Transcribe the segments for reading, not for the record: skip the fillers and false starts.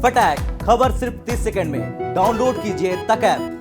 फटाक खबर सिर्फ 30 सेकंड में। डाउनलोड कीजिए तक ऐप।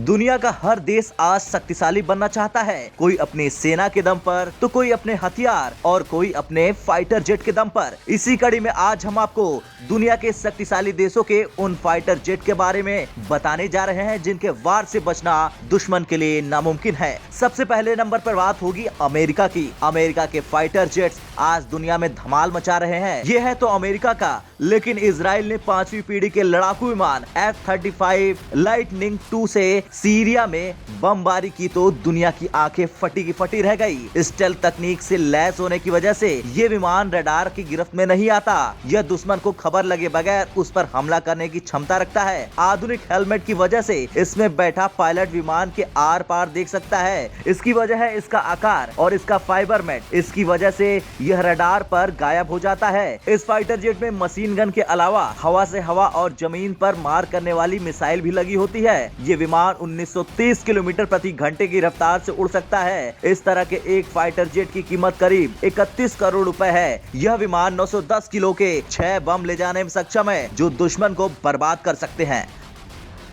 दुनिया का हर देश आज शक्तिशाली बनना चाहता है, कोई अपनी सेना के दम पर तो कोई अपने हथियार और कोई अपने फाइटर जेट के दम पर। इसी कड़ी में आज हम आपको दुनिया के शक्तिशाली देशों के उन फाइटर जेट के बारे में बताने जा रहे हैं जिनके वार से बचना दुश्मन के लिए नामुमकिन है। सबसे पहले नंबर पर बात होगी अमेरिका की। अमेरिका के फाइटर जेट्स आज दुनिया में धमाल मचा रहे हैं। ये है तो अमेरिका का, लेकिन इजराइल ने 5वीं पीढ़ी के लड़ाकू विमान F-35 लाइटनिंग 2 से सीरिया में बमबारी की तो दुनिया की आंखें फटी की फटी रह गई। स्टेल्थ तकनीक से लैस होने की वजह से ये विमान रडार की गिरफ्त में नहीं आता। यह दुश्मन को खबर लगे बगैर उस पर हमला करने की क्षमता रखता है। आधुनिक हेलमेट की वजह से इसमें बैठा पायलट विमान के आर पार देख सकता है। इसकी वजह है इसका आकार और इसका फाइबर मैट। इसकी वजह से यह रडार पर गायब हो जाता है। इस फाइटर जेट में मशीन गन के अलावा हवा से हवा और जमीन पर मार करने वाली मिसाइल भी लगी होती है। ये विमान 1930 किलोमीटर प्रति घंटे की रफ्तार से उड़ सकता है। इस तरह के एक फाइटर जेट की कीमत करीब 31 करोड़ रुपए है। यह विमान 910 किलो के 6 बम ले जाने में सक्षम है जो दुश्मन को बर्बाद कर सकते हैं।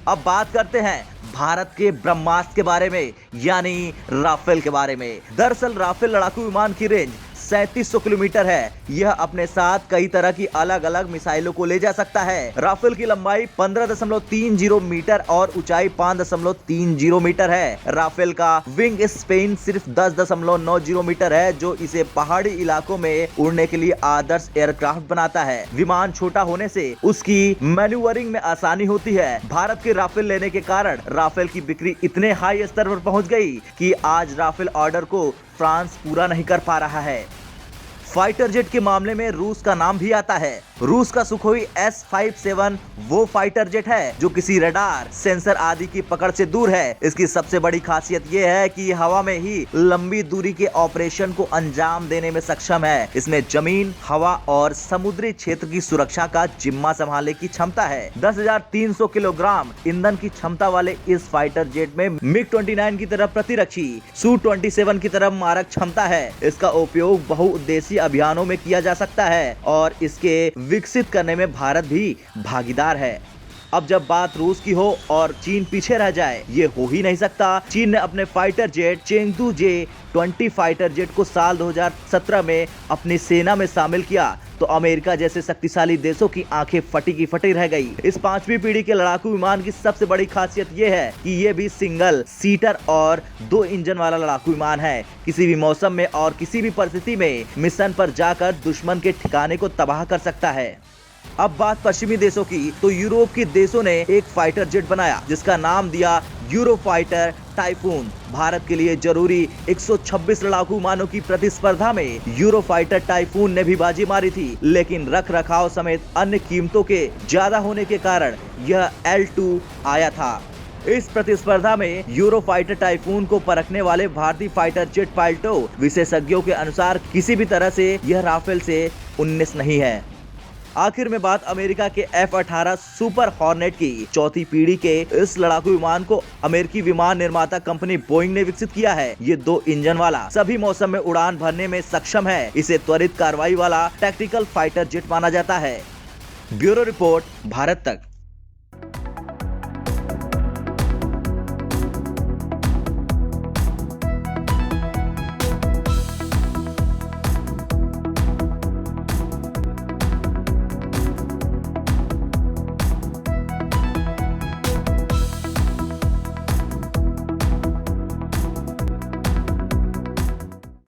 अब बात करते हैं भारत के ब्रह्मास्त्र के बारे में, यानी राफेल के बारे में। दरअसल राफेल लड़ाकू विमान की रेंज 3700 किलोमीटर है। यह अपने साथ कई तरह की अलग अलग मिसाइलों को ले जा सकता है। राफेल की लंबाई 15.30 मीटर और ऊंचाई 5.30 मीटर है। राफेल का विंग स्पेन सिर्फ 10.90 मीटर है, जो इसे पहाड़ी इलाकों में उड़ने के लिए आदर्श एयरक्राफ्ट बनाता है। विमान छोटा होने से उसकी मैन्यूवरिंग में आसानी होती है। भारत के राफेल लेने के कारण राफेल की बिक्री इतने हाई स्तर पर पहुंच गई कि आज राफेल ऑर्डर को फ्रांस पूरा नहीं कर पा रहा है। फाइटर जेट के मामले में रूस का नाम भी आता है। रूस का सुखोई S-57 वो फाइटर जेट है जो किसी रडार, सेंसर आदि की पकड़ से दूर है। इसकी सबसे बड़ी खासियत ये है कि हवा में ही लंबी दूरी के ऑपरेशन को अंजाम देने में सक्षम है। इसमें जमीन, हवा और समुद्री क्षेत्र की सुरक्षा का जिम्मा संभालने की क्षमता है। 10,300 किलोग्राम ईंधन की क्षमता वाले इस फाइटर जेट में MiG-29 की तरह प्रतिरक्षी, Su-27 की तरह मारक क्षमता है। इसका उपयोग बहुउद्देशीय अभियानों में किया जा सकता है और इसके विकसित करने में भारत भी भागीदार है। अब जब बात रूस की हो और चीन पीछे रह जाए, ये हो ही नहीं सकता। चीन ने अपने fighter jet Chengdu J-20 fighter jet को साल 2017 में अपनी सेना में शामिल किया तो अमेरिका जैसे शक्तिशाली देशों की आंखें फटी की फटी रह गई। इस 5वीं पीढ़ी के लड़ाकू विमान की सबसे बड़ी खासियत ये है कि ये भी सिंगल सीटर और 2 इंजन वाला लड़ाकू विमान है। किसी भी मौसम में और किसी भी परिस्थिति में मिशन पर जाकर दुश्मन के ठिकाने को तबाह कर सकता है। अब बात पश्चिमी देशों की, तो यूरोप के देशों ने एक फाइटर जेट बनाया जिसका नाम दिया यूरोफाइटर टाइफून। भारत के लिए जरूरी 126 लड़ाकू विमानों की प्रतिस्पर्धा में यूरोफाइटर टाइफून ने भी बाजी मारी थी, लेकिन रख रखाव समेत अन्य कीमतों के ज्यादा होने के कारण यह L2 आया था। इस प्रतिस्पर्धा में यूरोफाइटर टाइफून को परखने वाले भारतीय फाइटर जेट पायलटों विशेषज्ञों के अनुसार किसी भी तरह से यह राफेल से 19 नहीं है। आखिर में बात अमेरिका के F-18 सुपर हॉर्नेट की। 4थी पीढ़ी के इस लड़ाकू विमान को अमेरिकी विमान निर्माता कंपनी बोइंग ने विकसित किया है। ये 2 इंजन वाला सभी मौसम में उड़ान भरने में सक्षम है। इसे त्वरित कार्रवाई वाला टैक्टिकल फाइटर जेट माना जाता है। ब्यूरो रिपोर्ट, भारत तक।